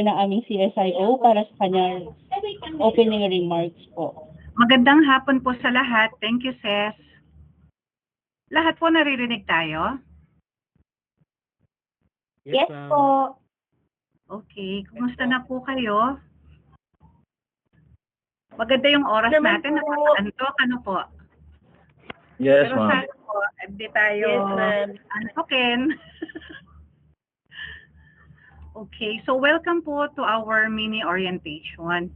ng aming CSIO para sa kanyang opening remarks po. Magandang hapon po sa lahat. Thank you, Ses. Lahat po naririnig tayo? Yes po. Okay. Kumusta na po kayo? Maganda yung oras Naman natin. po. Nakakaantok. Ano po? Yes, Pero ma'am. sana po, hindi tayo Yes, ma'am. antokin. Okay. So, welcome po to our mini orientation.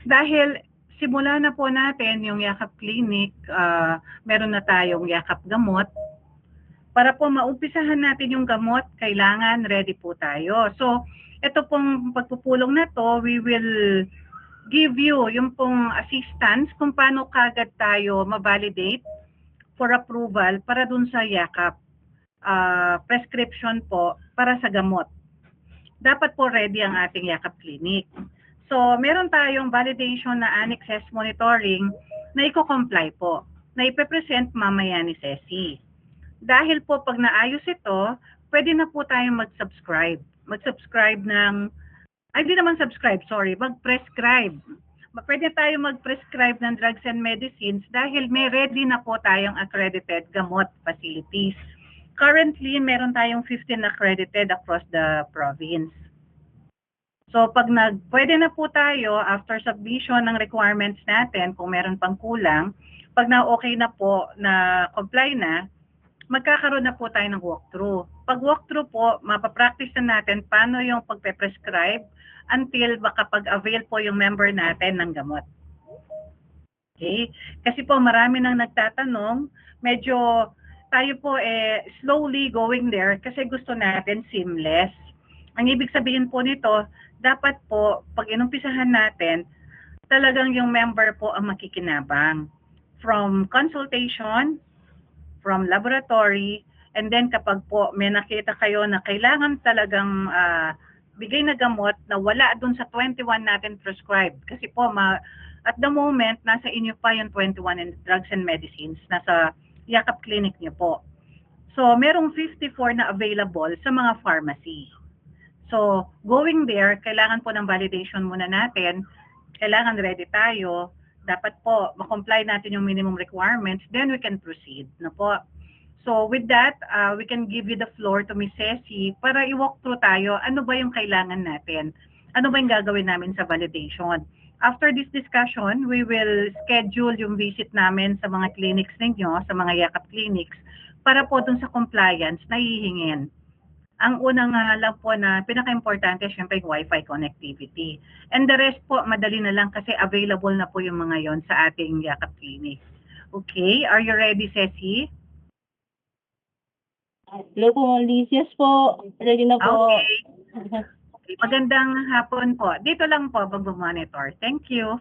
Dahil simula na po natin yung Yakap Clinic, meron na tayong Yakap Gamot. Para po maumpisahan natin yung gamot, kailangan ready po tayo. So, ito pong pagpupulong na to, we will give you yung pong assistance kung paano kagad tayo ma-validate for approval para dun sa Yakap prescription po para sa gamot. Dapat po ready ang ating Yakap Clinic. So, meron tayong validation na Annex S monitoring na i-comply po, na ipepresent mamaya ni Ceci. Dahil po pag naayos ito, pwede na po tayong mag-subscribe. Mag-subscribe ng, ay di naman subscribe, sorry, mag-prescribe. Pwede tayo mag-prescribe ng drugs and medicines dahil may ready na po tayong accredited gamot facilities. Currently, meron tayong 15 accredited across the province. So pag pwede na po tayo after submission ng requirements natin, kung meron pang kulang, pag na-okay na po na comply na, magkakaroon na po tayo ng walkthrough. Pag walkthrough po, mapapractice na natin paano yung pagpe-prescribe until makapag-avail po yung member natin ng gamot. Okay? Kasi po marami nang nagtatanong, medyo tayo po slowly going there kasi gusto natin seamless. Ang ibig sabihin po nito, dapat po pag inumpisahan natin, talagang yung member po ang makikinabang. From consultation, from laboratory, and then kapag po may nakita kayo na kailangan talagang bigay na gamot na wala dun sa 21 natin prescribed. Kasi po, at the moment, nasa inyo pa yung 21 and drugs and medicines, nasa Yakap Clinic niyo po. So, merong 54 na available sa mga pharmacy. So, going there, kailangan po ng validation muna natin, kailangan ready tayo, dapat po ma-comply natin yung minimum requirements, then we can proceed. No po? So with that, we can give you the floor to Ms. Ceci para i-walk through tayo ano ba yung kailangan natin, ano ba yung gagawin namin sa validation. After this discussion, we will schedule yung visit namin sa mga clinics ninyo, sa mga Yakap clinics, para po dun sa compliance na hihingin. Ang unang lang po na pinaka-importante, syempre yung Wi-Fi connectivity. And the rest po, madali na lang kasi available na po yung mga yon sa ating Yakap Clinic. Okay, are you ready, Ceci? Hello po, Liz. Yes po. Ready na po. Okay. Okay. Magandang hapon po. Dito lang po mag-monitor. Thank you.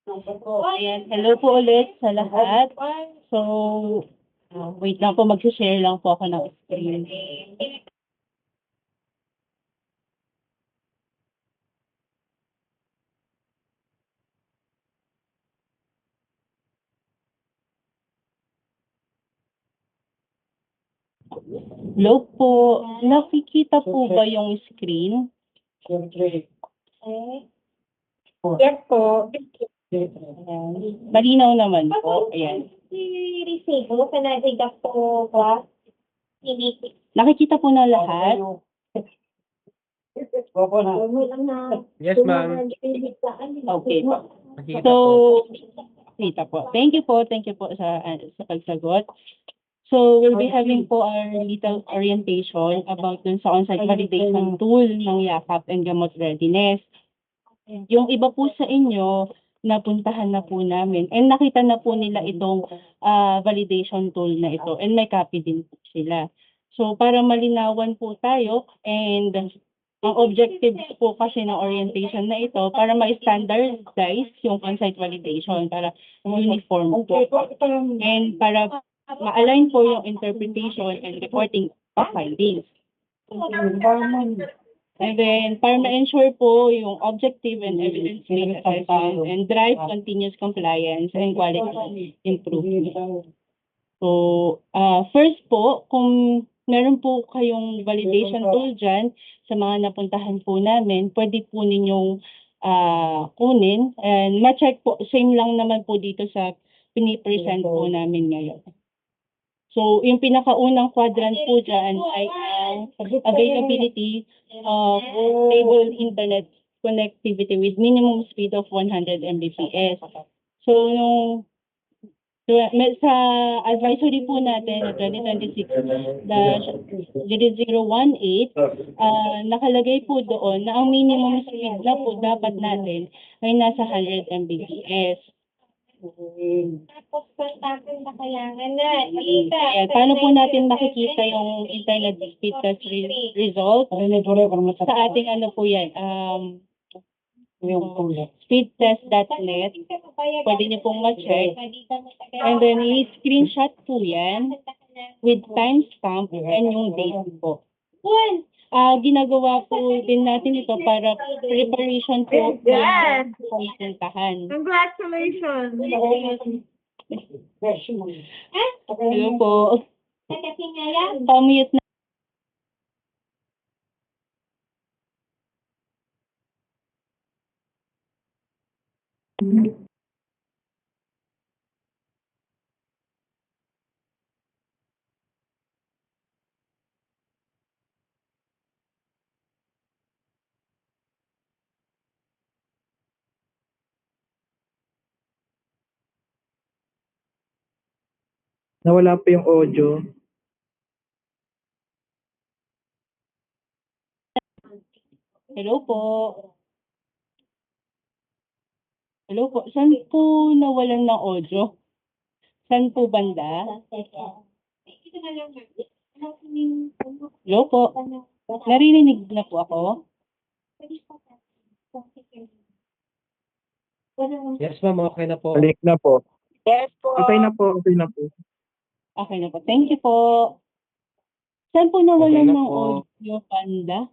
Ayan. Hello po ulit sa lahat. So, wait lang po, mag-share lang po ako ng screen. Hello po. Nakikita po ba yung screen? Yes po. Ayan. Malinaw naman po. Ayan. I-receive mo, pinag-read po ba? Nakikita po na lahat. Yes, ma'am. Okay po. Nakita So, po. kita po. Thank you po sa pagsagot. So, we'll be having po our little orientation about dun sa on-site validation tool ng Yakap and Gamot Readiness. Yung iba po sa inyo, napuntahan na po namin and nakita na po nila itong validation tool na ito and may copy din po sila. So, para malinawan po tayo and ang objective po kasi ng orientation na ito para ma-standardize yung on-site validation para uniform po. And para ma-align po yung interpretation and reporting of findings. And then, para ma-ensure po yung objective and evidence-based assessment and drive continuous compliance and quality improvement. So, first po, kung meron po kayong validation tool dyan sa mga napuntahan po namin, pwede po ninyong kunin and ma-check po, same lang naman po dito sa pinipresent po namin ngayon. So, yung pinakaunang quadrant po dyan ay ang availability of stable internet connectivity with minimum speed of 100 Mbps. So, sa advisory po natin na 2026-0018, nakalagay po doon na ang minimum speed na po dapat natin ay nasa 100 Mbps. Tapos natin na kailangan na. Ayan, paano po natin makikita yung internet speed test result? Sa ating ano po yan, speedtest.net. Pwede niyo pong ma-check. And then, i-screenshot po yan with timestamp and yung date po. Ginagawa po din natin ito para preparation po ng pupuntahan. Congratulations! Hello po. Kasi nga yan. Pamute na. Nawala pa yung audio. Hello po. Hello po. Saan po nawalan ng audio? Saan po banda? Hello po. Naririnig na po ako? Yes, ma'am. Okay na po. Balik na po. Yes po. Okay na po, okay na po. Okay na po. Thank you po. Saan po nawalan Okay na ng po. audio, Panda?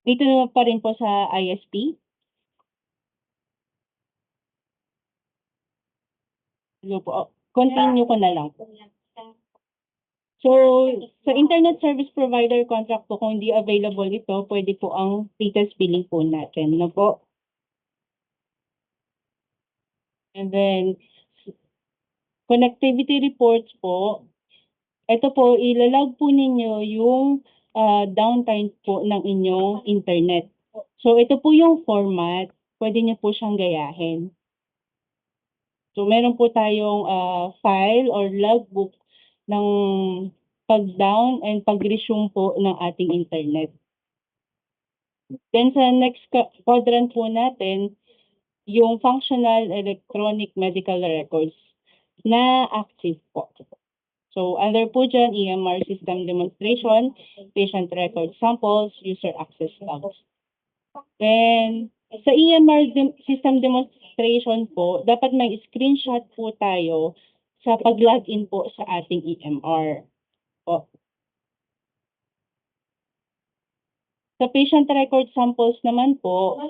Dito na pa rin po sa ISP? Hello po. Continue ko na lang. So, sa internet service provider contract po, kung hindi available ito, pwede po ang latest billing po natin. No po? And then, connectivity reports po, ito po, ilalog po ninyo yung downtime po ng inyong internet. So, ito po yung format. Pwede niyo po siyang gayahin. So, meron po tayong file or logbook ng pag-down and pag-resume po ng ating internet. Then, sa next quadrant po natin, yung functional electronic medical records na active po. So, under po dyan, EMR system demonstration, patient record samples, user access logs. Then, sa EMR system demonstration po, dapat may screenshot po tayo sa pag-login po sa ating EMR. Po. Sa patient record samples naman po,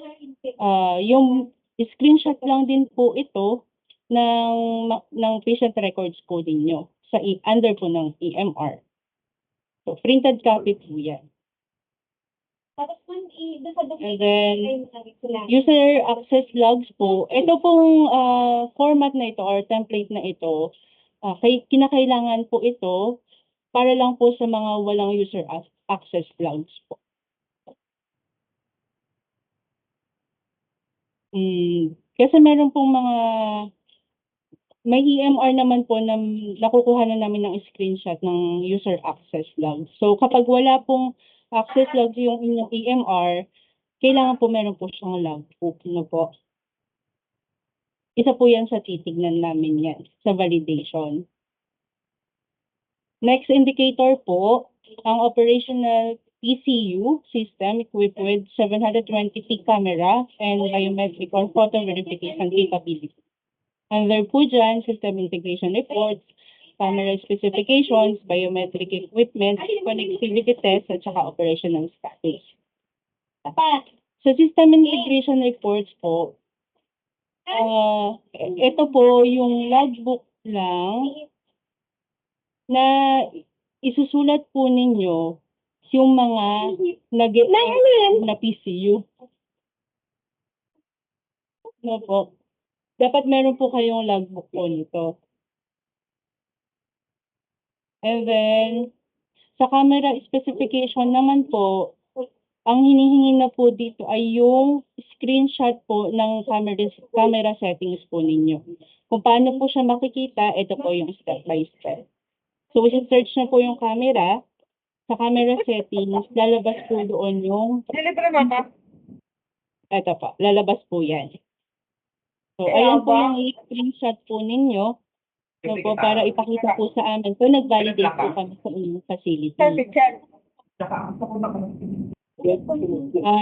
yung screenshot lang din po ito ng patient records po ninyo sa under po ng EMR. So, printed copy po yan. And then, user access logs po. Ito pong format na ito or template na ito, kinakailangan po ito para lang po sa mga walang user access logs po. Kasi meron pong may EMR naman po na nakukuha na namin ng screenshot ng user access logs. So, kapag wala pong access logs yung inyong EMR, kailangan po meron po siyang logbook. No po? Isa po yan sa titignan namin yan, sa validation. Next indicator po, ang operational PCU system equipped with 720p camera and biometric or photo verification capability. Under po dyan, system integration reports, camera specifications, biometric equipment, connectivity tests, at saka operational status. Sa system integration reports po, ito po yung logbook lang na isusulat po ninyo yung mga nag na PCU. No po. Dapat meron po kayong logbook po nito. And then, sa camera specification naman po, ang hinihingi na po dito ay yung screenshot po ng camera settings po ninyo. Kung paano po siya makikita, ito po yung step by step. So, search na po yung camera. Sa camera settings, lalabas po doon yung... Ito po, lalabas po yan. So, ayan po yung screenshot po ninyo. So, po, para ipakita po sa amin. So, nag-validate po kami sa inyong facility.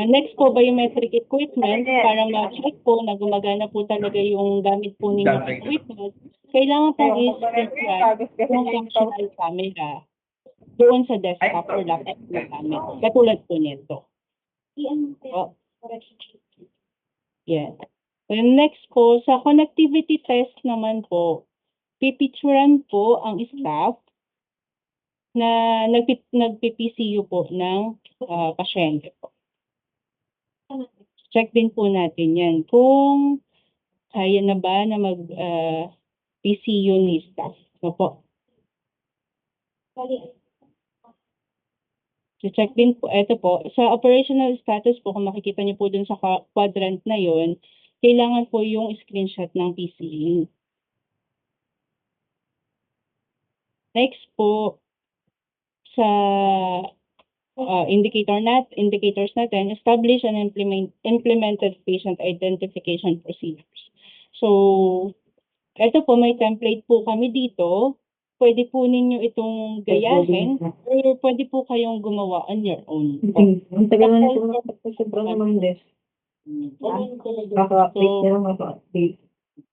Next po, biometric equipment. Para ma-check po na gumagana po talaga yung gamit po ninyong equipment. Kailangan po i-subscribe yung functional camera doon sa desktop or laptop na gamit. Katulad po nito. Oh. Yeah. And next po, sa connectivity test naman po, pipicturan po ang staff na nagpi-PCU po ng pasyente po. Check din po natin yan kung kaya na ba na mag-PCU ni staff. So po. So check din po, ito po, sa operational status po, kung makikita niyo po dun sa quadrant na yon, kailangan po yung screenshot ng PCU. Next po, sa indicators natin, establish and implemented patient identification procedures. So, ito po, may template po kami dito. Pwede po ninyo itong gayahin or pwede po kayong gumawa on your own. Ang tagal na ito sobrang naman des. Kaka-update na lang, kaka-update.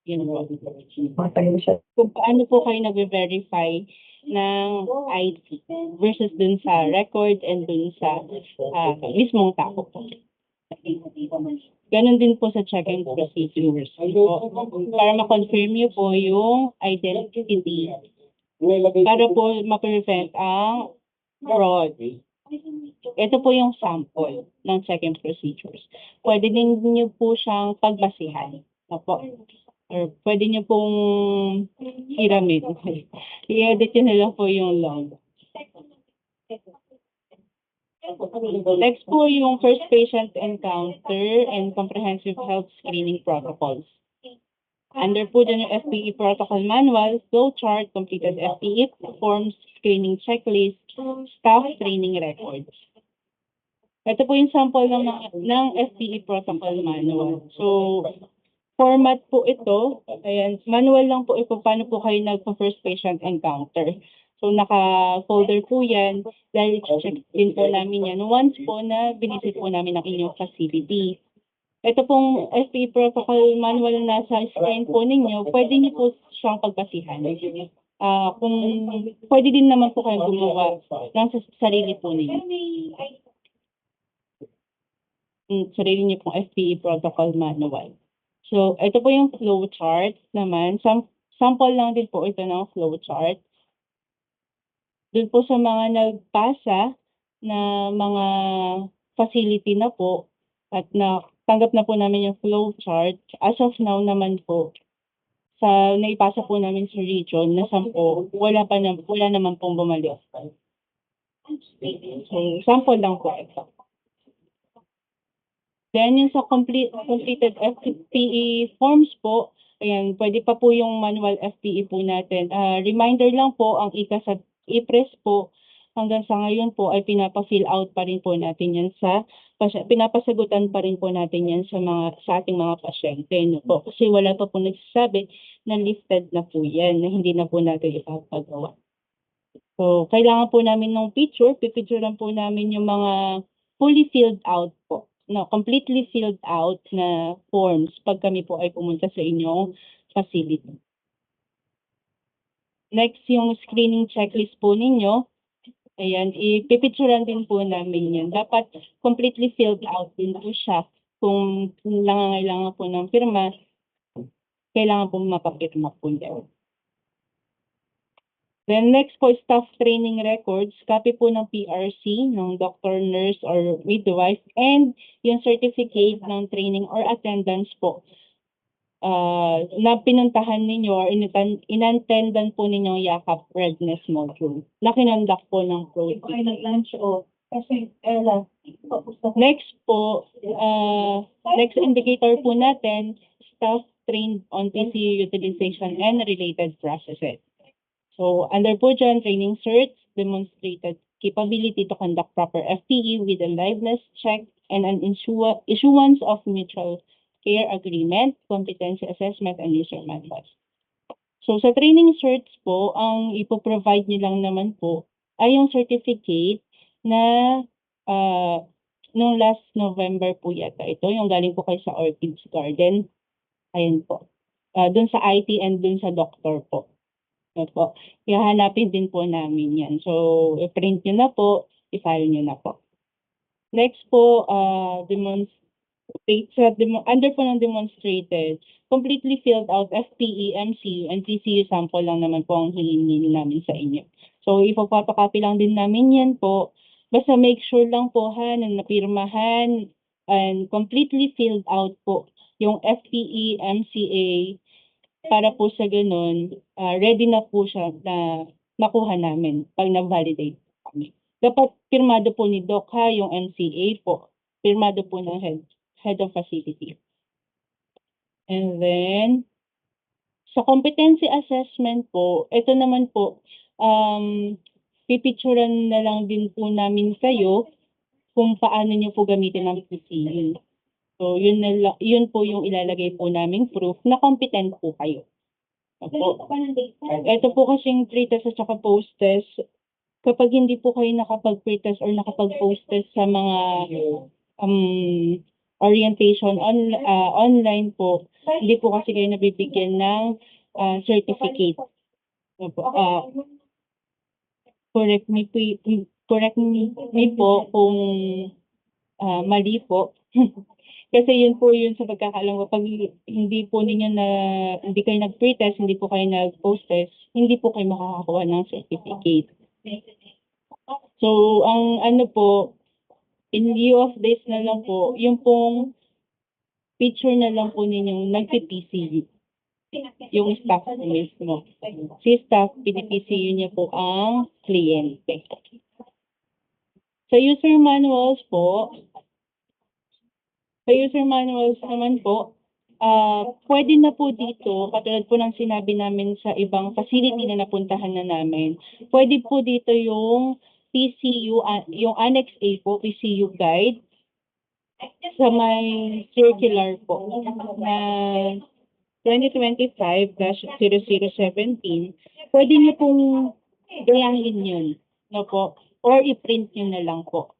Yun po. Matagal siya. Kung paano po kayo nag-verify ng ID versus dun sa record and dun sa mismong tao po. Ganon din po sa check-in procedures. Po, para ma-confirm nyo po yung identity. Para po ma-prevent ang fraud. Ito po yung sample ng check-in procedures. Pwede din nyo po siyang pagbasihan. Opo. Or pwede nyo pong hiramin. I-edit nyo na lang po yung log. Next po yung first patient encounter and comprehensive health screening protocols. Under po dyan yung FPE protocol manual, flow chart, completed FPE forms, screening checklist, staff training records. Ito po yung sample ng FPE protocol manual. So, format po ito, ayan, manual lang po ito paano po kayo nagpa-first patient encounter. So, naka-folder po yan, dahil check din po namin yan once po na binisit po namin ang inyong facility. Ito pong FPE protocol manual na nasa screen po ninyo, pwede niyo po siyang pagbasihan. Kung pwede din naman po kayong gumawa ng sarili po ninyo. Sarili niyo pong FPE protocol manual. So, ito po yung flow chart naman. Sample lang din po ito ng flow chart. Doon po sa mga nagpasa na mga facility na po at tanggap na po namin yung flow chart. As of now naman po, sa naipasa po namin sa region na 10, wala naman pong bumalik. So, sample lang po ito. Then, yung sa completed FPE forms po, ayan, pwede pa po yung manual FPE po natin. Reminder lang po, ang i-press po, hanggang sa ngayon po ay pinapa-fill out pa rin po natin yan pinapasagutan pa rin po natin yan sa ating mga pasyente. No po? Kasi wala pa po nagsasabi na lifted na po yan, na hindi na po natin ipapagawa. So, kailangan po namin ng pipicturean po namin yung mga fully filled out po. No, completely filled out na forms pag kami po ay pumunta sa inyong facility. Next, yung screening checklist po ninyo. Ayan, ipipicturean din po namin yan. Dapat completely filled out din po siya. Kung nangangailangan po ng firma, kailangan po mapapirma po yan. Then next po, staff training records, copy po ng PRC, ng doctor, nurse, or midwife, and yung certificate ng training or attendance po na pinuntahan ninyo or inattendan po ninyo yakap readiness module na kinonduct po ng program. Okay, nag-lunch o. Kasi, Next po, next indicator po natin, staff trained on PCU utilization and related processes. So, under po dyan, training certs, demonstrated capability to conduct proper FTE with a liveness check and an issuance of mutual care agreement, competency assessment, and user manuals. So, sa training certs po, ang ipoprovide nyo lang naman po ay yung certificate na noong last November po yata ito, yung galing po kayo sa Orchids Garden. Ayan po. Dun sa IT and dun sa doctor po. Opo. Kaya hanapin din po namin yan. So, i-print nyo na po, i-file nyo na po. Next po, under po ng demonstrated, completely filled out FPE, MCU, and PCU sample lang naman po ang hilingin namin sa inyo. So, ipapapakopy lang din namin yan po. Basta make sure lang po ha, na napirmahan and completely filled out po yung FPE, MCA, para po sa ganun, ready na po siya na makuha namin pag na-validate kami. Dapat pirmado po ni Doc ha, yung MCA po. Pirmado po ng head of facility. And then, sa competency assessment po, ito naman po, pipicturean na lang din po namin kayo kung paano nyo po gamitin ang PCU. So, yun po yung ilalagay po namin proof na competent po kayo. Opo. Ito po kasing pre-test at saka post-test. Kapag hindi po kayo nakapag-pre-test or nakapag-post-test sa mga orientation online po, hindi po kasi kayo nabibigyan ng certificate. Opo. Correct me po kung mali po. Kasi yun po yun sa pagkakaalam ko, pag hindi po ninyo hindi kayo nag-pre-test, hindi po kayo nag-post-test, hindi po kayo makakakuha ng certificate. So, ang ano po, in lieu of this na lang po, yung pong picture na lang po ninyong nagpi-PCU. Yung staff mismo. Si staff, pinipCU niya po ang kliyente. Sa user manuals naman po, pwede na po dito, katulad po ng sinabi namin sa ibang facility na napuntahan na namin, pwede po dito yung PCU, yung Annex A po, PCU guide, sa may circular po, na 2025-0017, pwede niyo pong gayahin yun, no po, or i-print nyo na lang po,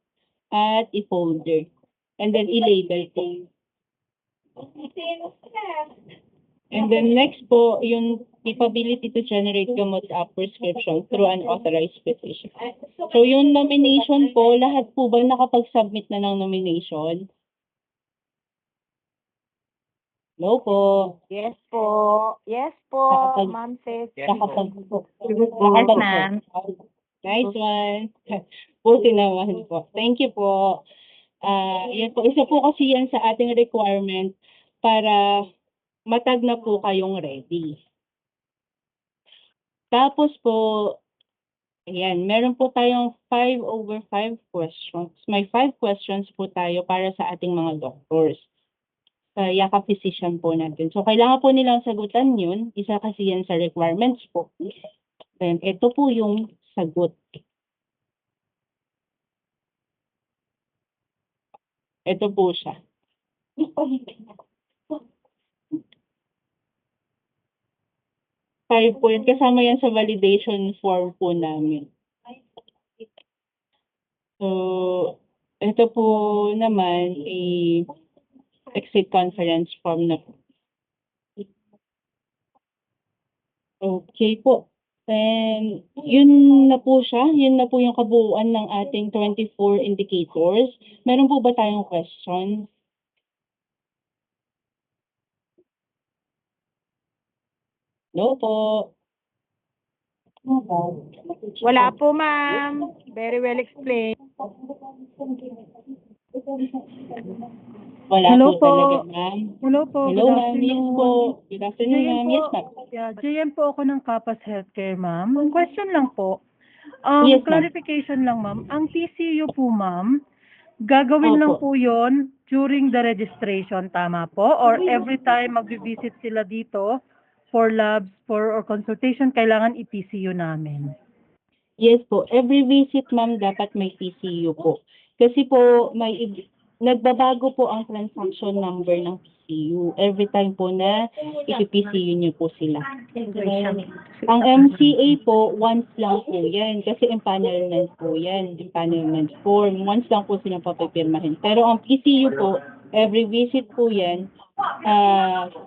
at i-folder. And then, i-label po. And then next po, yung capability to generate gamot prescription through an authorized physician. So yung nomination po, lahat po ba nakapag-submit na ng nomination? No po. Yes po. Yes po, Nakapag- Ma'am Ceci. Ma'am. Nice one. Buti naman po. Thank you po. Yan po. Isa po kasi yan sa ating requirement para matag na po kayong ready. Tapos po, ayan, meron po tayong 5/5 questions. May 5 questions po tayo para sa ating mga doctors. Sa yakap physician po natin. So, kailangan po nilang sagutan yun. Isa kasi yan sa requirements po. Then, ito po yung sagot. Ito po siya. Five po yan. Kasama yan sa validation form po namin. So, ito po naman exit conference form na po. Okay po. Then, yun na po siya. Yun na po yung kabuuan ng ating 24 indicators. Meron po ba tayong question? No po. Wala po, ma'am. Very well explained. Wala Hello po talaga, po. ma'am. Hello po, Hello, good ma'am. Yes afternoon. po. Good afternoon, JM ma'am. po. Yes, ma'am. Yeah, JM po ako ng Kapas Healthcare, ma'am. Question lang po. Yes, ma'am. Clarification lang, ma'am. Ang PCU po, ma'am, gagawin lang Opo. po yon during the registration, tama po? Or every time mag-visit sila dito for labs, or consultation, kailangan i-PCU namin? Yes po. Every visit, ma'am, dapat may PCU po. Kasi po, nagbabago po ang transaction number ng PCU. Every time po na ipi-PCU niyo po sila. Ang MCA po, once lang po yan. Kasi empanelment po yan. Empanelment form. Once lang po silang papipirmahin. Pero ang PCU po, every visit po yan,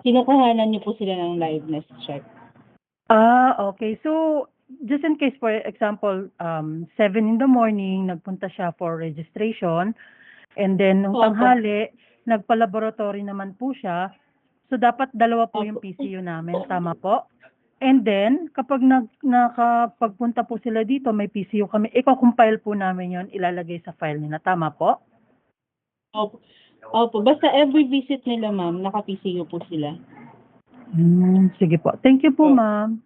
kinukuhanan niyo po sila ng liveness check. Okay. So, just in case, for example, 7 in the morning, nagpunta siya for registration, and then nung Opo. tanghali, nagpa-laboratory naman po siya. So, dapat dalawa po yung Opo. PCU namin, tama po? And then, kapag nakapagpunta po sila dito, may PCU kami, i-compile po namin yon, ilalagay sa file nila, tama po? Opo. Opo. Basta every visit nila, ma'am, naka-PCU po sila. Sige po. Thank you po, Opo. ma'am.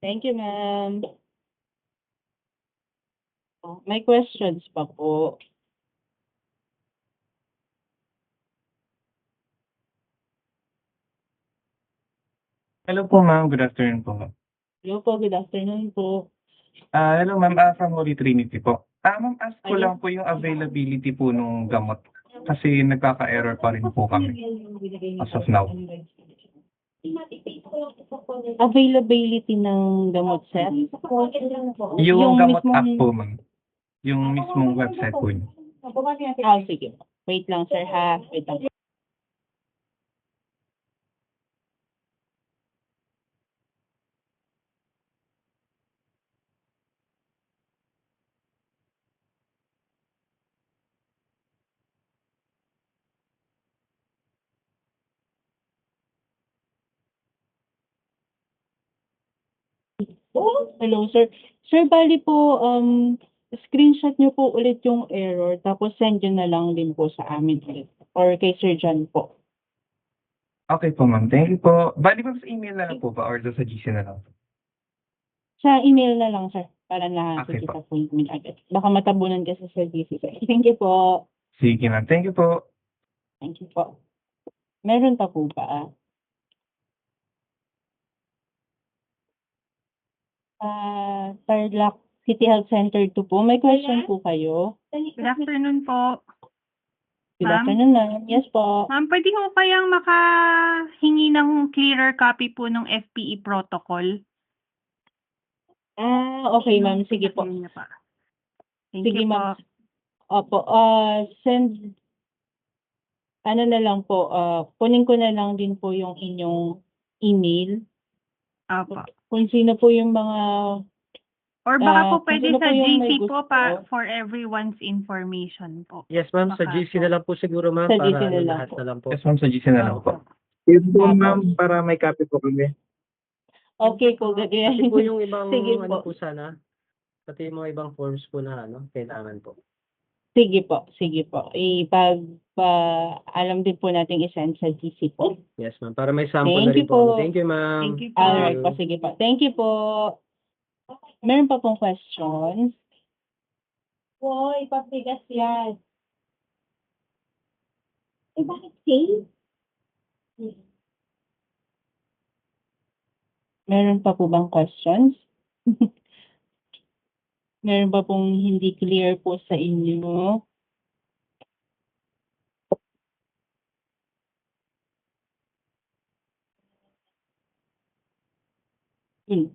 Thank you, ma'am. May questions pa po. Hello po ma'am, good afternoon po. Hello po, good afternoon po. Hello ma'am, from Holy Trinity po. Ma'am, ask ko Ayun. lang po yung availability po nung gamot. Kasi nagkaka-error pa rin po kami as of now. Availability ng gamot, sir? Yung gamot mismong- app po ma'am. Yung mismong website po niyo. Sige po. Wait lang, sir, ha? Wait lang. Hello, sir. Sir, bali po, screenshot niyo po ulit yung error, tapos send nyo na lang din po sa amin ulit. Or kay Sir John po. Okay po ma'am, thank you po. Bali ma'am, sa email na lang po ba or doon sa GC na lang? Sa email na lang, sir, para Okay nakakita po yung agad. Baka matabunan kasi sa GC, sir. Thank you po. Sige ma'am, thank you po. Thank you po. Meron pa po ba? Tarlac City Health Center 2 po. May question po kayo? Good afternoon po. Good Ma'am? afternoon, ma'am. Yes po. Ma'am, pwede ho kayang makahingi ng clearer copy po ng FPE protocol? Okay, ma'am. Sige po. Yun na pa. Thank Sige, you ma'am. po. Opo. Send, ano na lang po, kunin ko na lang din po yung inyong email. Opo. Kung sino po yung mga, Or baka po kung pwede sino sa po yung may GC po gusto. for everyone's information po. Yes, ma'am. Sa Baka GC po. na lang po siguro, ma'am. Sa GC Para na lang lahat po. na lang po. Yes ma'am, sa GC na lang po. Yun po Tapos- ma'am, para may copy po kami. Okay po, Pati po yung ibang Sige ano po. po sana. Pati yung mga ibang forms po na kailangan po. Sige po, sige po. Alam din po natin i-send sa GC po. Yes, ma'am. Para may sample Thank na rin you po. Thank you, ma'am. Thank you po. Alright po, sige po. Thank you po. Meron pa pong questions? Hoy, papigas yan. Bakit same? Meron pa po bang questions? Meron pa pong hindi clear po sa inyo? Hmm.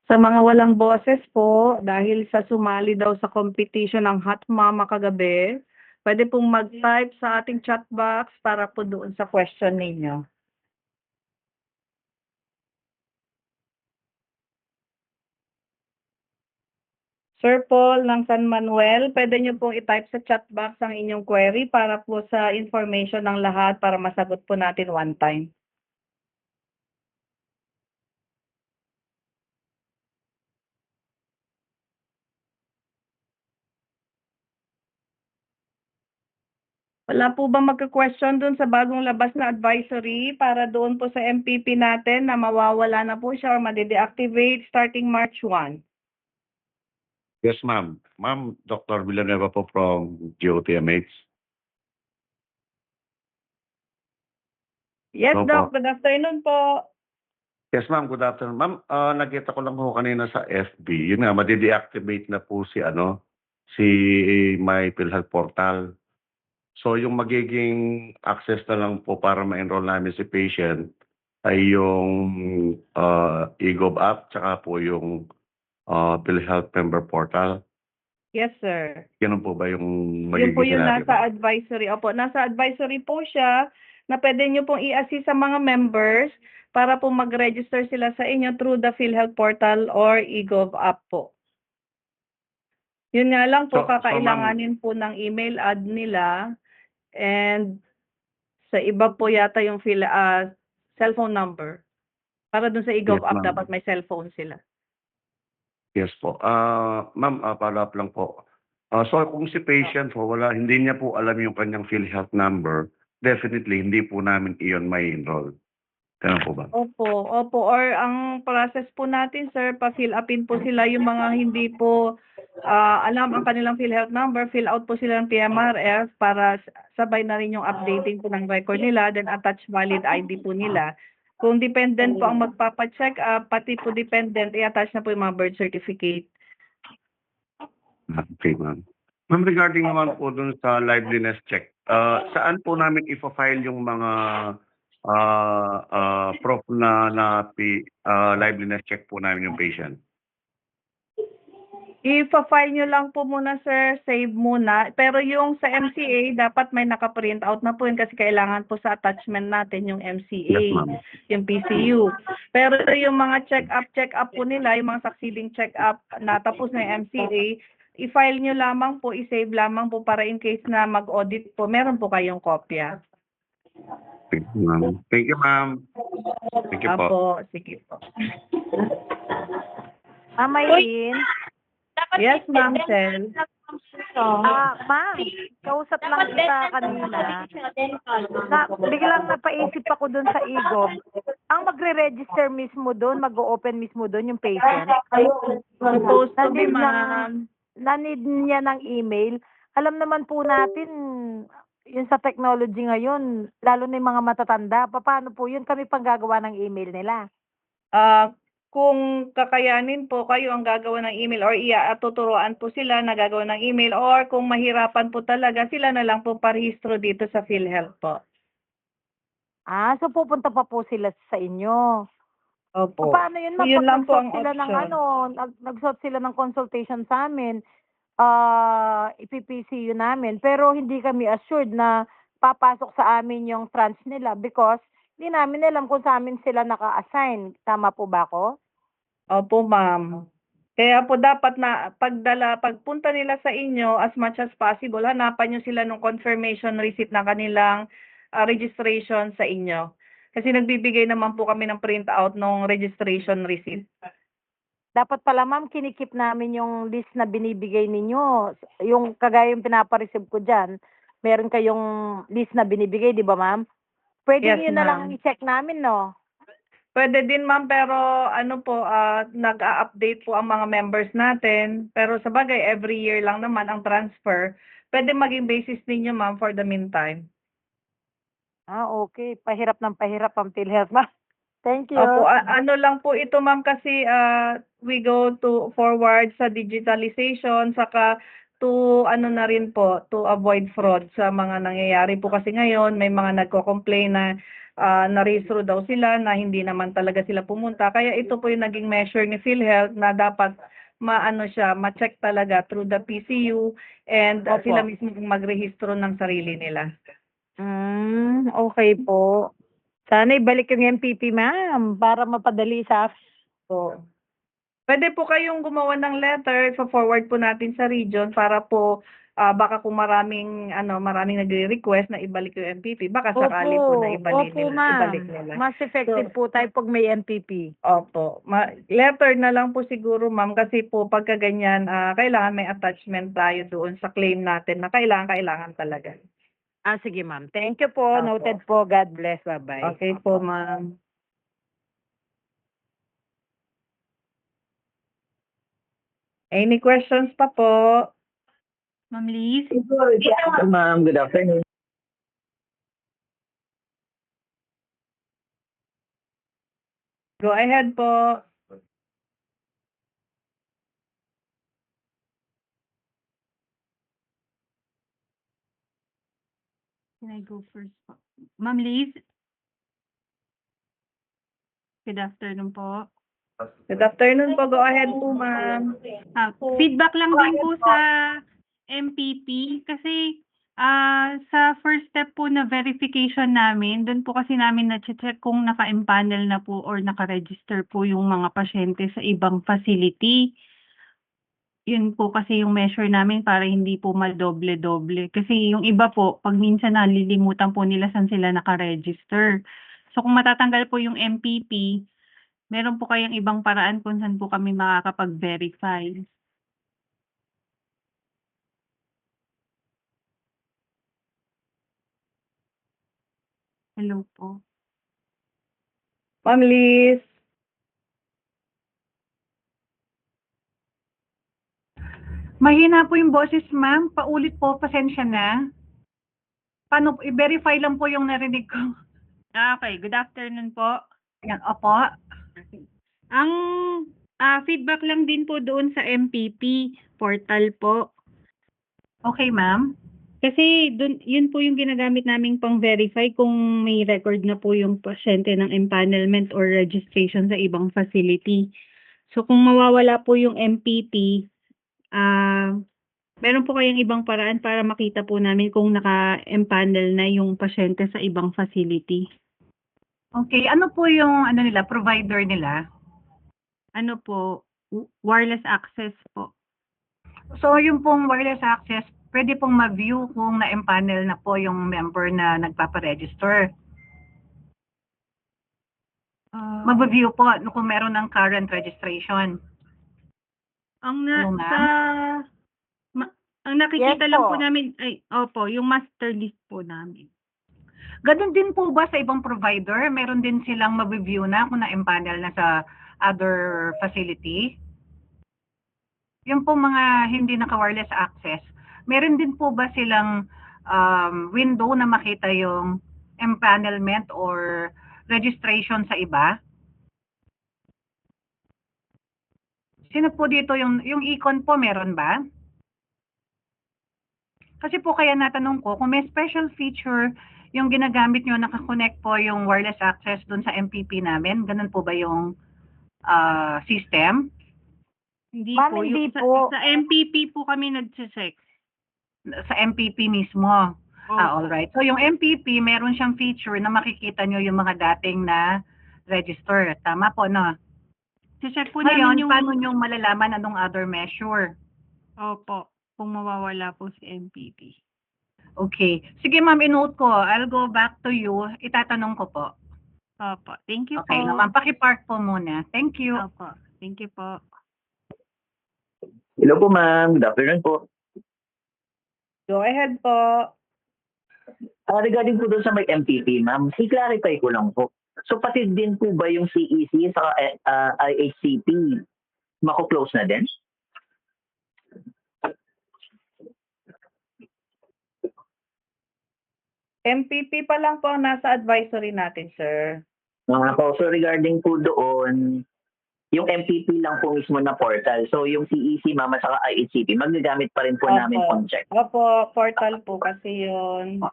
Sa mga walang boses po, dahil sa sumali daw sa competition ng Hot Mama kagabi, pwede pong mag-type sa ating chat box para po doon sa question ninyo. Sir Paul ng San Manuel, pwede niyo pong i-type sa chat box ang inyong query para po sa information ng lahat para masagot po natin one time. Wala po ba magka-question dun sa bagong labas na advisory para doon po sa MPP natin na mawawala na po siya or made-deactivate starting March 1? Yes, ma'am. Ma'am, Dr. Villanueva po from GOTMH. Yes, Opo. Doc. Good afternoon po. Yes, ma'am. Good afternoon. Ma'am, nakita ko lang ho kanina sa FB. Yun nga, madi-deactivate na po si My PhilHealth Portal. So, yung magiging access na lang po para ma-enroll namin si patient ay yung eGov app tsaka po yung PhilHealth Member Portal. Yes, sir. Ganun po ba yung Yun magiging po yung scenario? nasa advisory. Opo, nasa advisory po siya na pwede nyo pong i-assist sa mga members para po mag-register sila sa inyo through the PhilHealth Portal or eGov app po. Yun nga lang po, So, ma'am- kakailanganin po ng email ad nila and sa iba po yata yung cellphone number. Para dun sa eGov Yes, app, ma'am. dapat may cellphone sila. Yes po. Ma'am, follow up lang po. So kung si patient po, hindi niya po alam yung kanyang PhilHealth number, definitely hindi po namin iyon may enroll. Ganun po ba? Opo, opo. Or ang process po natin, sir, pa-fill upin po sila yung mga hindi po alam ang kanilang PhilHealth number, fill out po sila ng PMRF para sabay na rin yung updating po ng record nila, then attach valid ID po nila. Kung dependent po ang magpapacheck up, pati po dependent, i-attach na po yung mga birth certificate. Okay, ma'am. Ma'am, regarding naman po dun sa liveliness check, saan po namin ipa-file yung mga proof na liveliness check po namin yung patient? I-file nyo lang po muna, sir, save muna. Pero yung sa MCA, dapat may naka-print out na po yun kasi kailangan po sa attachment natin yung MCA, Yes, ma'am. yung PCU. Pero yung mga check-up po nila, yung mga succeeding check-up na tapos na yung MCA, i-file nyo lamang po, i-save lamang po para in case na mag-audit po, meron po kayong kopya. Thank you, ma'am. Thank you, ma'am. Thank you po. Apo, sige po. Maylin. Yes, ma'am, Sel. Ma'am, kausap lang kita kanina. Biglang napaisip ako dun sa eGov. Ang magre-register mismo dun, mag-o-open mismo dun yung patient. Supposed to be, Nanid ma'am. nanid niya ng email. Alam naman po natin, yun sa technology ngayon, lalo na yung mga matatanda, paano po yun? Kami pang gagawa ng email nila. Kung kakayanin po kayo ang gagawa ng email or tuturuan po sila na gagawa ng email or kung mahirapan po talaga, sila na lang po parehistro dito sa PhilHealth po. So pupunta pa po sila sa inyo. Opo. Paano yun, ma'am? Yun Pag lang po ang nag-sought sila ng option. nag-sought sila ng consultation sa amin, ipi-PCU namin, pero hindi kami assured na papasok sa amin yung trans nila because hindi namin alam kung sa amin sila naka-assign. Tama po ba ako? Opo, ma'am. Kaya po dapat na pagpunta nila sa inyo as much as possible, hanapan nyo sila ng confirmation receipt na kanilang registration sa inyo. Kasi nagbibigay naman po kami ng printout ng registration receipt. Dapat pala, ma'am, kinikip namin yung list na binibigay ninyo. Yung kagaya yung pinapareceive ko dyan, meron kayong list na binibigay, di ba, ma'am? Pwede Yes, nyo na lang ma'am. i-check namin, no? Pwede din, ma'am, pero nag-a-update po ang mga members natin. Pero sa bagay, every year lang naman ang transfer. Pwede maging basis ninyo, ma'am, for the meantime. Okay. Pahirap ng pahirap ang PhilHealth, ma'am. Thank you. Opo, ano lang po ito, ma'am, kasi we go forward sa digitalization, saka to na rin po, to avoid fraud sa mga nangyayari po kasi ngayon, may mga nagko-complain na na-rehistro daw sila na hindi naman talaga sila pumunta. Kaya ito po yung naging measure ni PhilHealth na dapat ma-check talaga through the PCU and Opo. sila mismo magrehistro ng sarili nila. Okay po. Sana ibalik yung MPP, ma'am, para mapadali sa So, Pwede po kayong gumawa ng letter, forward po natin sa region para po baka kung maraming nagre-request na ibalik yung MPP, baka sakali po na ibalik Opo, ma'am. nila. Mas effective po tayo pag may MPP. Opo. Letter na lang po siguro, ma'am, kasi po pagka ganyan, kailangan may attachment tayo doon sa claim natin na kailangan talaga. Sige, ma'am. Thank you po. Opo. Noted po. God bless. Bye-bye. Okay po, ma'am. Any questions pa po? Ma'am Liz? Ma'am, good afternoon. Go ahead po. Can I go first po? Ma'am Liz? Good afternoon po. Good afternoon po. Go ahead po, ma'am. Feedback lang din po sa MPP kasi sa first step po na verification namin, doon po kasi namin na-check kung naka-empanel na po or naka-register po yung mga pasyente sa ibang facility. Yun po kasi yung measure namin para hindi po madoble-doble. Kasi yung iba po, pag minsan nalilimutan po nila saan sila naka-register. So kung matatanggal po yung MPP, meron po kayong ibang paraan kung saan po kami makakapag-verify. Hello po. Ma'am Liz. Mahina po yung boses, ma'am. Paulit po, pasensya na. Paano, i-verify lang po yung narinig ko. Okay, good afternoon po. Yan, opo. Ang feedback lang din po doon sa MPP portal po. Okay, ma'am. Kasi dun, yun po yung ginagamit naming pang-verify kung may record na po yung pasyente ng empanelment or registration sa ibang facility. So kung mawawala po yung MPP, meron po kayong ibang paraan para makita po namin kung naka-empanel na yung pasyente sa ibang facility. Okay, ano po yung provider nila? Ano po, wireless access po. So yung pong wireless access, pwede pong ma-view kung na-empanel na po yung member na nagpaparegister. Ma-view po kung meron ng current registration. Ang Hello, ma'am? ang nakikita Yes lang po. po namin ay yung master list po namin. Ganun din po ba sa ibang provider? Meron din silang ma-view na kung na-empanel na sa other facility? Yung po mga hindi naka-wireless access, meron din po ba silang window na makita yung empanelment or registration sa iba? Sino po dito yung icon po, meron ba? Kasi po kaya natanong ko, kung may special feature yung ginagamit nyo, nakakonect po yung wireless access dun sa MPP namin, ganun po ba yung system? Hindi Ma'am, po. hindi Sa, po. sa MPP po kami nag-check. Sa MPP mismo. Opo. Alright. So yung MPP, meron siyang feature na makikita nyo yung mga dating na register. Tama po, no? Check po Ngayon, namin yung... paano nyo malalaman anong other measure? Opo. Kung mawawala po si MPP. Okay. Sige ma'am, inote ko. I'll go back to you. Itatanong ko po. Opo. Thank you Okay po. naman. Pakipark po muna. Thank you. Opo. Thank you po. Hello po, ma'am. Good afternoon po. Go ahead po. Regarding po doon sa may MPP, ma'am, i-clarify ko lang po. So pati din po ba yung CEC sa IHCP, mako-close na din? MPP pa lang po ang nasa advisory natin, sir. So regarding po doon, yung MPP lang po mismo na portal. So yung CEC, ma'am, at saka IHCP, magagamit pa rin po namin on check. Opo, portal po kasi yun.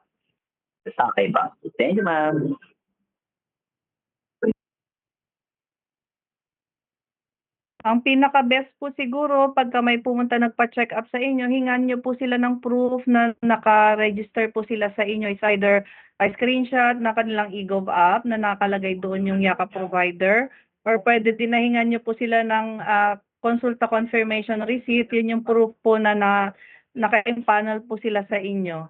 Okay ba? Thank you, ma'am. Ang pinaka-best po siguro, pagka may pumunta nagpa-check up sa inyo, hingan nyo po sila ng proof na naka-register po sila sa inyo. It's either a screenshot na kanilang e-gov app na nakalagay doon yung Yakap provider, or pwede din na hingan nyo po sila ng consulta confirmation receipt, yun yung proof po na naka-empanel po sila sa inyo.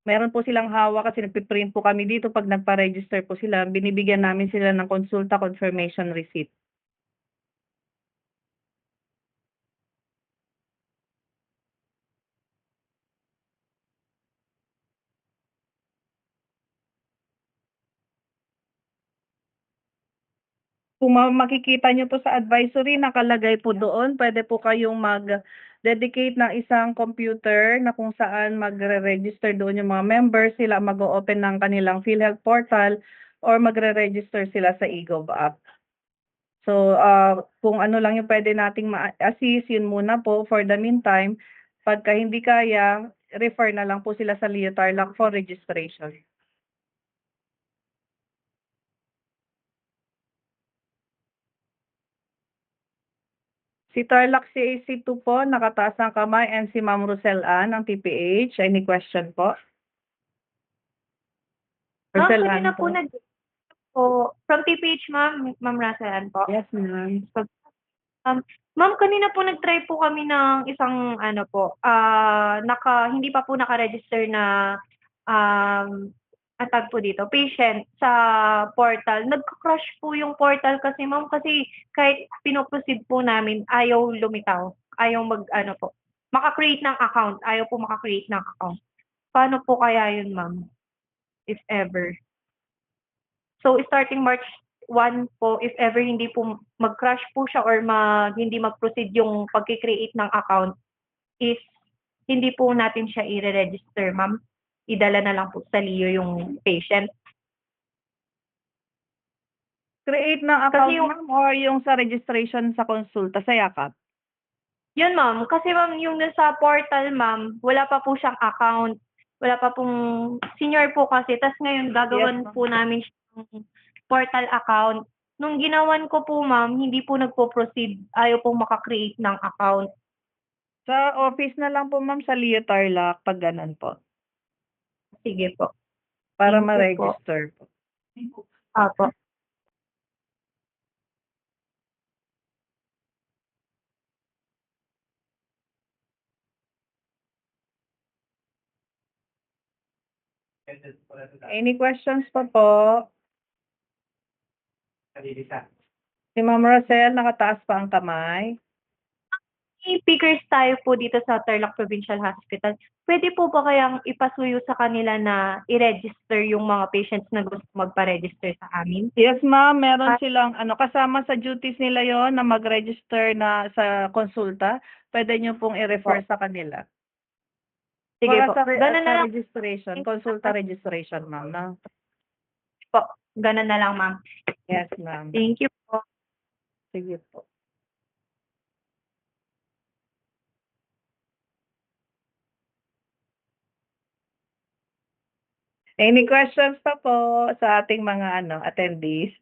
Meron po silang hawak kasi nagpiprint po kami dito pag nagpa-register po sila, binibigyan namin sila ng consulta confirmation receipt. Kung makikita nyo po sa advisory, nakalagay po doon, pwede po kayong mag-dedicate ng isang computer na kung saan magre-register doon yung mga members, sila mag-open ng kanilang PhilHealth portal or magre-register sila sa eGov app. So, kung ano lang yung pwede nating ma-assist, yun muna po for the meantime. Pagka hindi kaya, refer na lang po sila sa Leo Tarlac for registration. Si Tarlac CAC2 po, nakataas ang kamay, and si Ma'am Rosel Ann ng TPH. Any question po? Ma'am, Rosel kanina Ann po from TPH, Ma'am Rasalan po. Yes, ma'am. Ma'am, kanina po nag-try po kami ng isang hindi pa po naka-register na tag po dito, patient sa portal. Nagka-crash po yung portal kasi ma'am, kasi kahit pinoproceed po namin, ayaw lumitaw. Ayaw maka-create ng account. Ayaw po maka-create ng account. Paano po kaya yun, ma'am? If ever. So, starting March 1 po, if ever hindi po mag-crash po siya or hindi mag-proceed yung pag-create ng account, is hindi po natin siya i-register, ma'am. Idala na lang po sa Leo yung patient. Create ng account, Kasi ma'am, or yung sa registration sa konsulta sa Yakap? Yun, ma'am. Kasi, ma'am, yung sa portal, ma'am, wala pa po siyang account. Wala pa pong senior po kasi. Tapos ngayon, gagawan po namin siyang portal account. Nung ginawan ko po, ma'am, hindi po nagpo-proceed. Ayaw pong makakreate ng account. Sa office na lang po, ma'am, sa Leo Tarlac, pag ganun po. Sige po. Para Thank you po. ma-register po. Apo. Any questions pa po? Si Ma'am Rosel, nakataas pa ang kamay. Speakers tayo po dito sa Tarlac Provincial Hospital. Pwede po ba kayang ipasuyo sa kanila na i-register yung mga patients na gusto magpa-register sa amin? Yes, ma'am. Meron silang kasama sa duties nila yon na mag-register na sa konsulta. Pwede nyo pong i-refer sa kanila. Sige Para po. sa Ganun na lang registration, consulta registration, ma'am. No? po. Ganun na lang, ma'am. Yes, ma'am. Thank you po. Sige po. Any questions pa po sa ating mga attendees?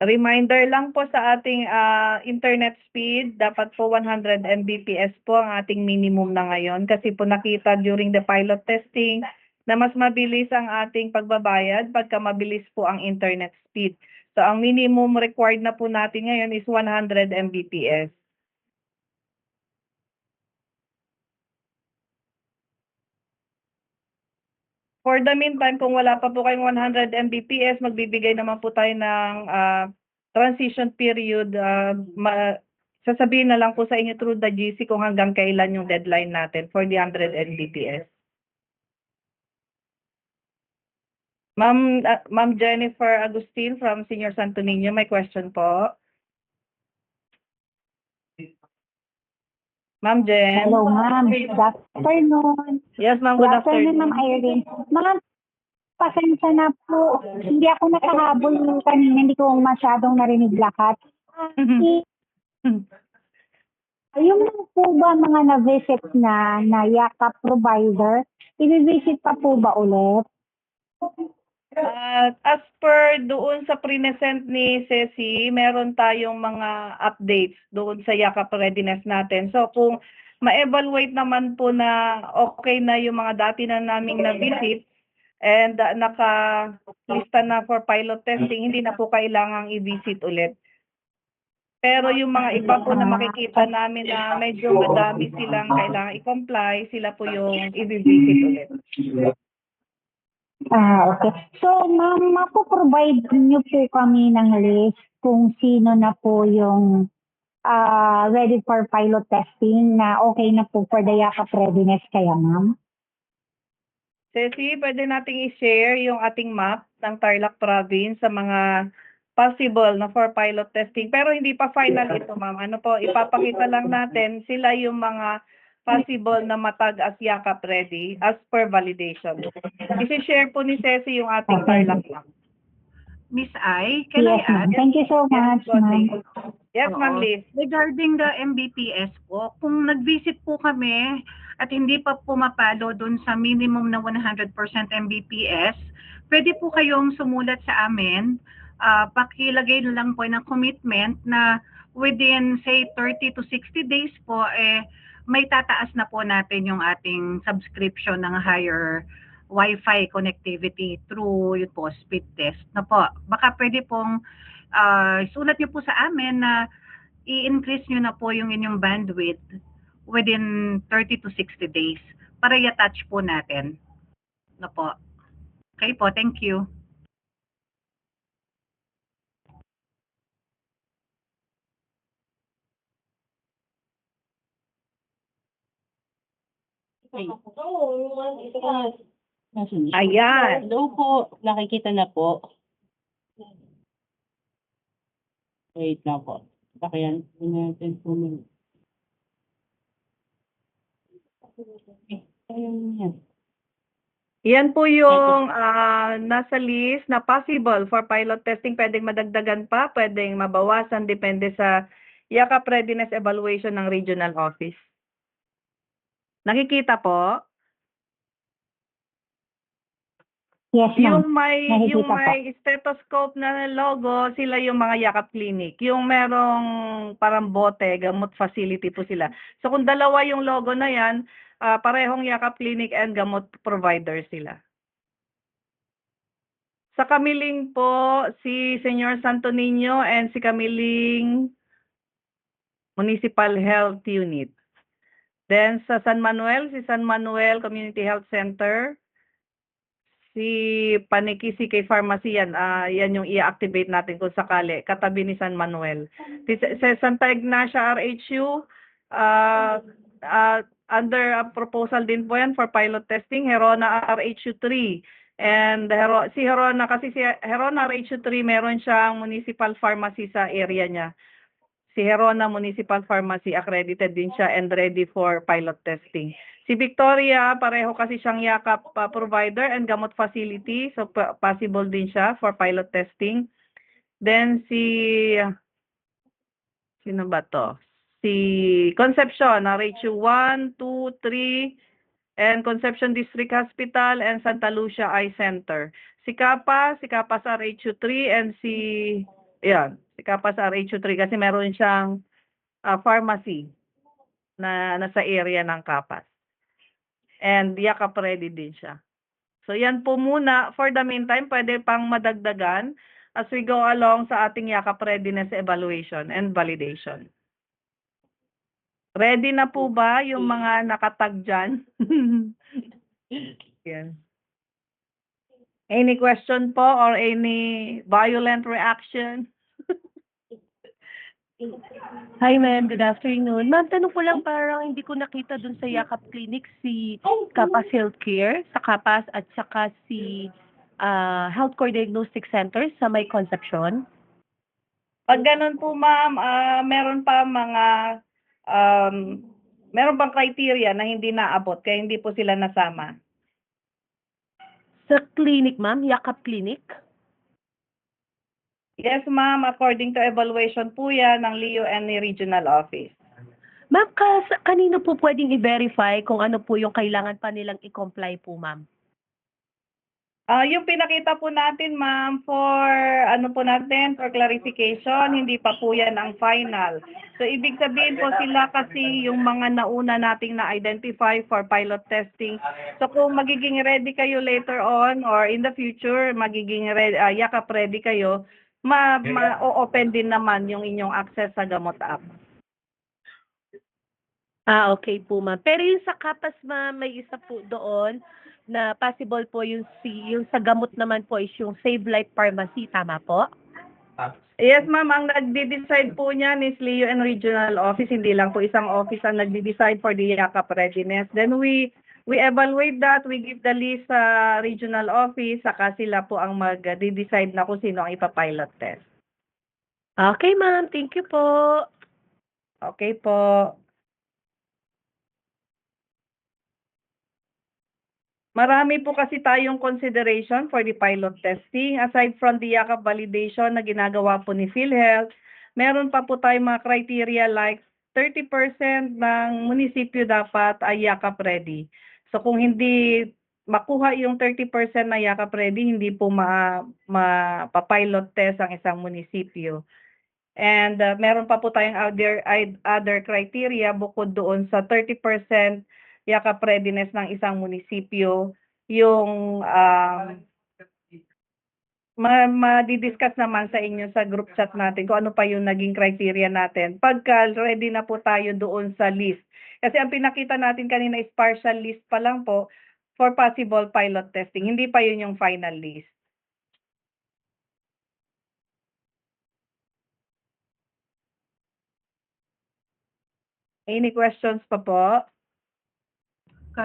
Reminder lang po sa ating internet speed, dapat po 100 Mbps po ang ating minimum na ngayon kasi po nakita during the pilot testing na mas mabilis ang ating pagbabayad pagka mabilis po ang internet speed. So ang minimum required na po natin ngayon is 100 Mbps. For the meantime, kung wala pa po kayong 100 Mbps, magbibigay naman po tayo ng transition period. Sasabihin na lang po sa inyo through the GC kung hanggang kailan yung deadline natin for the 100 Mbps. Ma'am Jennifer Agustin from Senior Santo Niño, may question po. Ma'am Jen. Hello, ma'am. Good afternoon. Yes, ma'am. Good afternoon, Ma'am Irene. Ma'am, pasensya na po. Hindi ako nakahabol kanina. Hindi ko masyadong narinig lahat. Yung po ba mga na-visit na Yakap provider, i-visit pa po ba ulit? As per doon sa present ni Ceci, meron tayong mga updates doon sa Yakap readiness natin. So kung ma-evaluate naman po na okay na yung mga dati na naming na-visit and naka-lista na for pilot testing, hindi na po kailangang i-visit ulit. Pero yung mga iba po na makikita namin na medyo madami silang kailangan i-comply, sila po yung i-visit ulit. Okay. So, ma'am, mapoprovide niyo po kami ng list kung sino na po yung ready for pilot testing na okay na po for the yakap readiness kaya, ma'am? Ceci, pwede nating i-share yung ating map ng Tarlac Province sa mga possible na for pilot testing. Pero hindi pa final ito, ma'am. Ano po, ipapakita lang natin sila yung mga possible na matag as yakap ready as per validation. I-share po ni Ceci yung ating Tarlac map. Miss I, can I Yes, ma'am. add? Thank you so much, ma'am. Yes, ma'am Liz. Regarding the MBPS po, kung nag-visit po kami at hindi pa pumapalo doon sa minimum na 100% MBPS, pwede po kayong sumulat sa amin. Pakilagay na lang po ng commitment na within say 30 to 60 days po, may tataas na po natin yung ating subscription ng higher Wi-Fi connectivity through yun po, speed test na po. Baka pwede pong sulat niyo po sa amin na i-increase niyo na po yung inyong bandwidth within 30 to 60 days para i-attach po natin. Na po. Okay po, thank you. Okay. Ayan. Hello po, nakikita na po. Wait lang po. Bakayan natin po. Ayun yan. Yan po yung nasa list na possible for pilot testing. Pwedeng madagdagan pa, pwedeng mabawasan, depende sa yakap readiness evaluation ng regional office. Nakikita po? Yes, ma'am. Yung Nakikita may stethoscope na logo, sila yung mga yakap clinic. Yung merong parang bote, gamot facility po sila. So kung dalawa yung logo na yan, parehong yakap clinic and gamot provider sila. Sa Kamiling po, si Senyor Santo Niño and si Kamiling Municipal Health Unit. Then sa San Manuel, si San Manuel Community Health Center. Si Paniki CK Pharmacy yan, yan yung i-activate natin kung sakali, katabi ni San Manuel. Sa Santa Ignacia RHU, under a proposal din po yan for pilot testing, Herona RHU 3. And si Herona, kasi si Herona RHU 3, meron siyang municipal pharmacy sa area niya. Si Herona Municipal Pharmacy, accredited din siya and ready for pilot testing. Si Victoria, pareho kasi siyang yakap provider and gamot facility, so possible din siya for pilot testing. Then sino ba to? Si Concepcion, RHU 1, 2, 3, and Concepcion District Hospital and Santa Lucia Eye Center. Si Kapas RHU 3 and si Kapas RHU 3 kasi meron siyang pharmacy na nasa area ng Kapas. And yakap ready din siya. So yan po muna. For the meantime, pwede pang madagdagan as we go along sa ating yakap readiness evaluation and validation. Ready na po ba yung mga nakatag dyan? Yan. Any question po or any violent reaction? Hi ma'am, good afternoon. Ma'am, tanong ko lang, parang hindi ko nakita dun sa Yakap Clinic si Kapas Healthcare, sa Kapas at saka si Healthcore Diagnostic Center sa may Concepcion. Pag ganun po ma'am, meron pa mga meron bang criteria na hindi naabot kaya hindi po sila nasama? Sa clinic ma'am, Yakap Clinic? Yes ma'am, according to evaluation po yan ng LEO and ni Regional Office. Ma'am, kanino po pwedeng i-verify kung ano po yung kailangan pa nilang i-comply po ma'am? Yung pinakita po natin, ma'am, for for clarification, hindi pa po yan ang final. So, ibig sabihin po sila kasi yung mga nauna nating na-identify for pilot testing. So, kung magiging ready kayo later on or in the future, magiging yakap ready kayo, ma-open din naman yung inyong access sa Gamot app. Okay po, ma'am. Pero yung sa Kapas, ma'am, may isa po doon na possible po yung sa gamot naman po is yung Save Life Pharmacy, tama po? Yes, ma'am. Ang nagde-decide po niyan is Leo and Regional Office. Hindi lang po isang office ang nagde-decide for the yakap readiness. Then we evaluate that. We give the list sa Regional Office. Saka sila po ang mag-decide na kung sino ang ipapilot test. Okay, ma'am. Thank you po. Okay po. Marami po kasi tayong consideration for the pilot testing. Aside from the yakap validation na ginagawa po ni PhilHealth, meron pa po tayong mga criteria like 30% ng munisipyo dapat ay yakap ready. So kung hindi makuha yung 30% na yakap ready, hindi po mapapilot test ang isang munisipyo. And meron pa po tayong other criteria bukod doon sa 30% yakap readiness ng isang munisipyo, yung ma-discuss naman sa inyo sa group chat natin kung ano pa yung naging criteria natin. Pagka ready na po tayo doon sa list. Kasi ang pinakita natin kanina is partial list pa lang po for possible pilot testing. Hindi pa yun yung final list. Any questions pa po?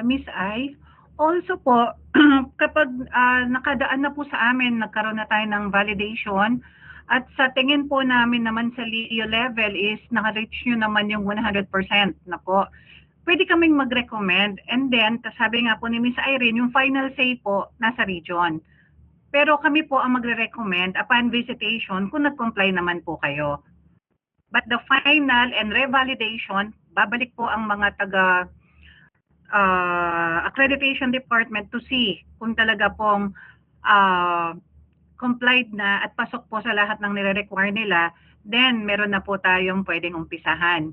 Miss Ai, also po, kapag nakadaan na po sa amin, nagkaroon na tayo ng validation, at sa tingin po namin naman sa LEO level is naka-reach nyo naman yung 100% na po. Pwede kaming mag-recommend, and then, sabi nga po ni Miss Irene, yung final say po nasa region. Pero kami po ang magre-recommend upon visitation kung nag-comply naman po kayo. But the final and revalidation, babalik po ang mga taga accreditation department to see kung talaga pong complied na at pasok po sa lahat ng nire-require nila, then meron na po tayong pwedeng umpisahan.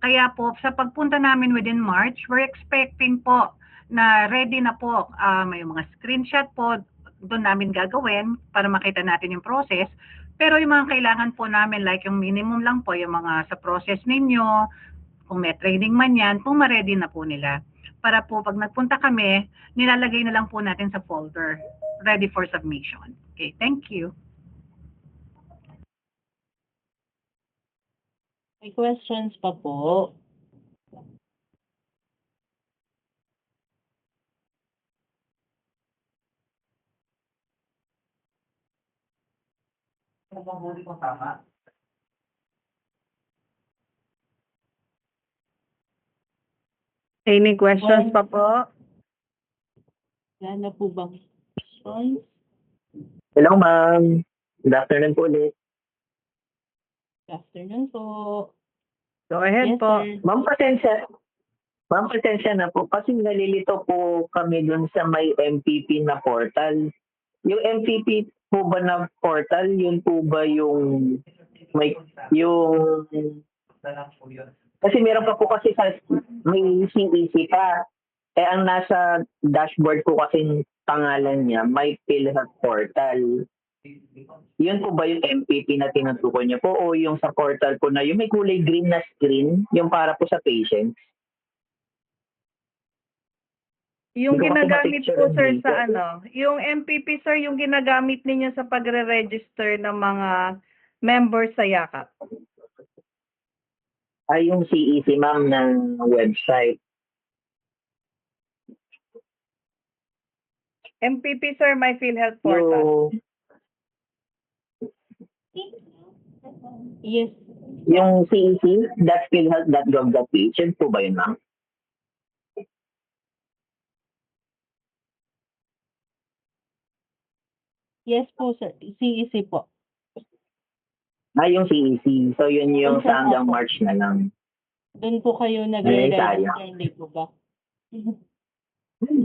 Kaya po sa pagpunta namin within March, we're expecting po na ready na po, may mga screenshot po doon namin gagawin para makita natin yung process. Pero yung mga kailangan po namin, like yung minimum lang po, yung mga sa process ninyo, kung may training man yan, kung ma-ready na po nila. Para po pag nagpunta kami, nilalagay na lang po natin sa folder, ready for submission. Okay, thank you. May questions pa po? Any questions pa po? Wala na po bang questions? Hello, ma'am. Good afternoon po ulit. Good afternoon po. Go ahead Yes, po. sir. Ma'am, pasensya na po kasi nalilito po kami dun sa may MPP na portal. Yung MPP po ba na portal, yun po ba yung kasi meron pa po kasi sa may CEC pa. Ang nasa dashboard po kasi pangalan niya, may PhilHealth portal. Yun po ba yung MPP na tinutukoy niyo po o yung sa portal po na yung may kulay green na screen, yung para po sa patients? Yung Hindi ko kasi ginagamit po ma-picture sir dito. sa yung MPP sir, yung ginagamit ninyo sa pagre-register ng mga members sa yakap. Ay, yung CEC, ma'am, ng website. MPP sir, my PhilHealth portal. Yes. Yung CEC.philhealth.gov.ph, yun po ba yun, ma'am? Yes po, sir. CEC po. Yung CEC. So, yun yung Opo. sa hanggang March na lang. Doon po kayo Ay, nagre-register, sayang. hindi po ba?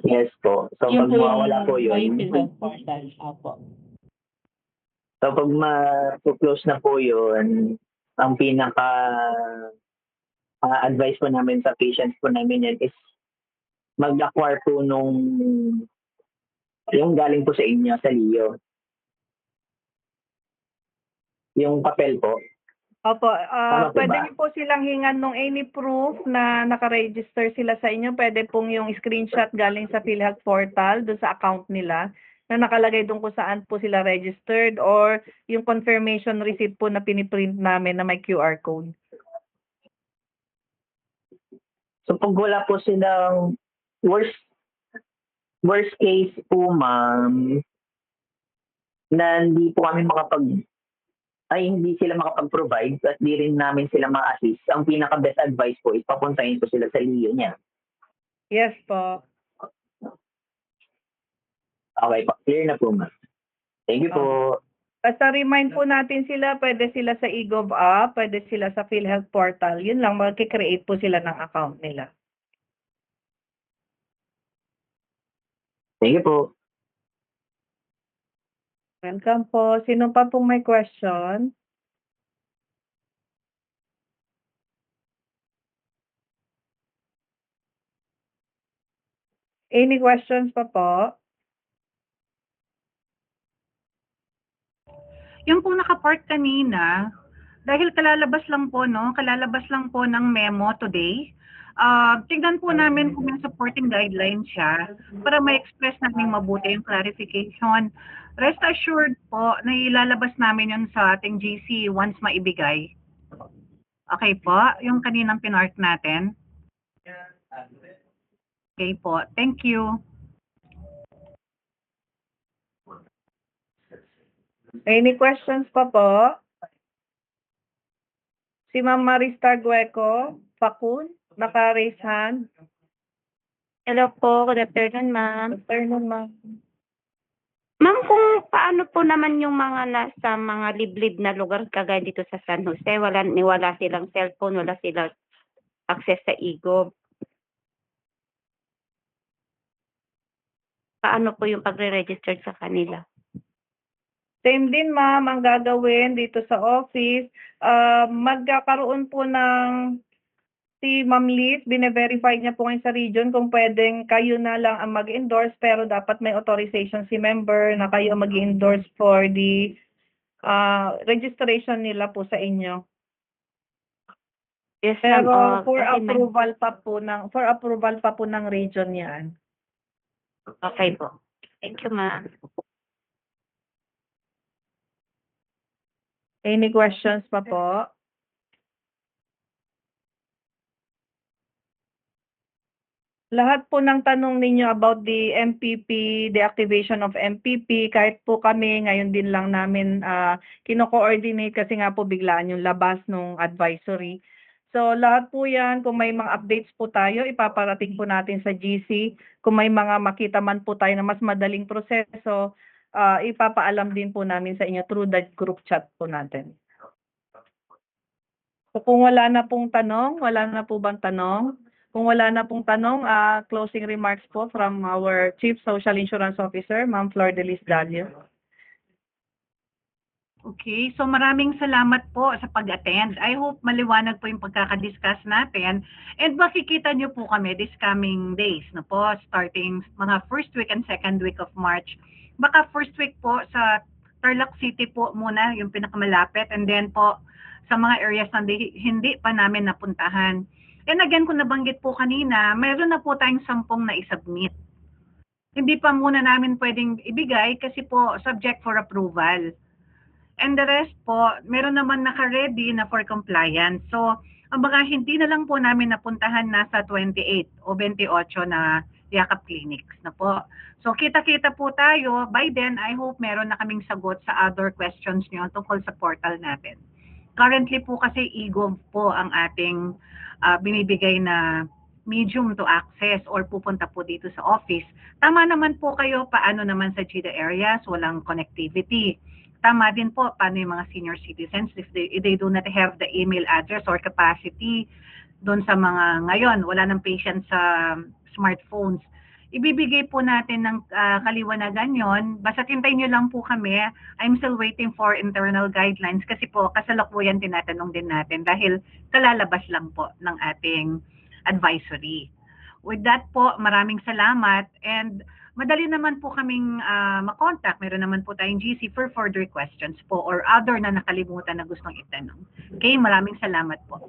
Yes po. So Yun pag po mawawala po yung yun, PhilHealth portal. Opo. so pag ma-close na po yun, ang pinaka advice po namin sa patients po namin yan is mag-acquire po nung yung galing po sa inyo, sa LIO. Yung papel po. Opo, Tama po pwede ba? niyo po silang hingan nung any proof na nakaregister sila sa inyo. Pwede pong yung screenshot galing sa PhilHealth portal doon sa account nila na nakalagay doon kung saan po sila registered or yung confirmation receipt po na piniprint namin na may QR code. So pag wala po silang worst case po, ma'am, na hindi po kami hindi sila makapag-provide at di rin namin sila ma-assist, ang pinaka-best advice po is papuntahin po sila sa LIO niya. Yes po. Okay po, clear na po, ma'am. Thank you po. Basta remind po natin sila, pwede sila sa eGov app, pwede sila sa PhilHealth portal. Yun lang, mag-create po sila ng account nila. Thank you po. Welcome po. Sino pa pong may question? Any questions pa po? Yung po naka-park kanina, dahil kalalabas lang po ng memo today, tignan po namin kung may supporting guidelines siya para ma-express namin mabuti yung clarification. Rest assured po na ilalabas namin yun sa ating GC once maibigay. Okay po, yung kaninang pinark natin. Okay po, thank you. Any questions pa po? Si Ma'am Marista Gueco, Fakun, naka-raise hand. Hello po, good afternoon, ma'am. Good afternoon, ma'am. Ma'am, kung paano po naman yung mga nasa mga liblib na lugar kagaya dito sa San Jose, wala silang cellphone, wala silang access sa eGov. Paano po yung pagre-register sa kanila? Same din, ma'am, ang gagawin dito sa office. Magkakaroon po ng si Ma'am Liz, bine-verify niya po ngayon sa region kung pwedeng kayo na lang ang mag-endorse pero dapat may authorization si member na kayo mag-endorse for the registration nila po sa inyo. Yes, Pero ma'am. for Kasi approval pa po ng region 'yan. okay po. Thank you, ma'am. Any questions pa po? Lahat po ng tanong ninyo about the MPP, the activation of MPP, kahit po kami, ngayon din lang namin kino-coordinate kasi nga po biglaan yung labas ng advisory. So lahat po yan, kung may mga updates po tayo, ipaparating po natin sa GC. Kung may mga makita man po tayo na mas madaling proseso, ipapaalam din po namin sa inyo through the group chat po natin. So kung wala na pong tanong, wala na po bang tanong? Kung wala na pong tanong, closing remarks po from our Chief Social Insurance Officer, Ma'am Flor de Lis Dalio. Okay, so maraming salamat po sa pag-attend. I hope maliwanag po yung pagkakadiscuss natin. And makikita nyo po kami this coming days, no po, starting mga first week and second week of March. Baka first week po sa Tarlac City po muna, yung pinakamalapit, and then po sa mga areas na hindi pa namin napuntahan. And again, kung nabanggit po kanina, mayroon na po tayong 10 na isubmit. Hindi pa muna namin pwedeng ibigay kasi po subject for approval. And the rest po, meron naman naka-ready na for compliance. So, ang mga hindi na lang po namin napuntahan nasa 28 o 28 na Yakap Clinics na po. So, kita-kita po tayo. By then, I hope meron na kaming sagot sa other questions niyo tungkol sa portal natin. Currently po kasi eGov po ang ating binibigay na medium to access or pupunta po dito sa office. Tama naman po kayo, paano naman sa GIDA areas, walang connectivity. Tama din po, paano yung mga senior citizens if they do not have the email address or capacity doon sa mga ngayon, wala ng patient sa smartphones. ibibigay po natin ng kaliwanagan yon. Basta hintayin nyo lang po kami. I'm still waiting for internal guidelines kasi po kasalukuyan tinatanong din natin dahil kalalabas lang po ng ating advisory. With that po, maraming salamat and madali naman po kaming makontak. Meron naman po tayong GC for further questions po or other na nakalimutan na gustong itanong. Okay, maraming salamat po.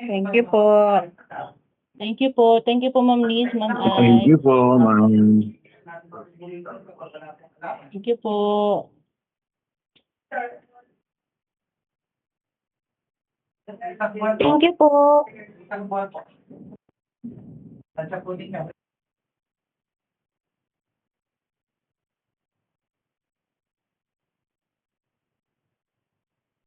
Thank you po. Thank you po. Thank you po, Ma'am Liz, Ma'am Ay. Thank you po, ma'am. Thank you po. Thank you po.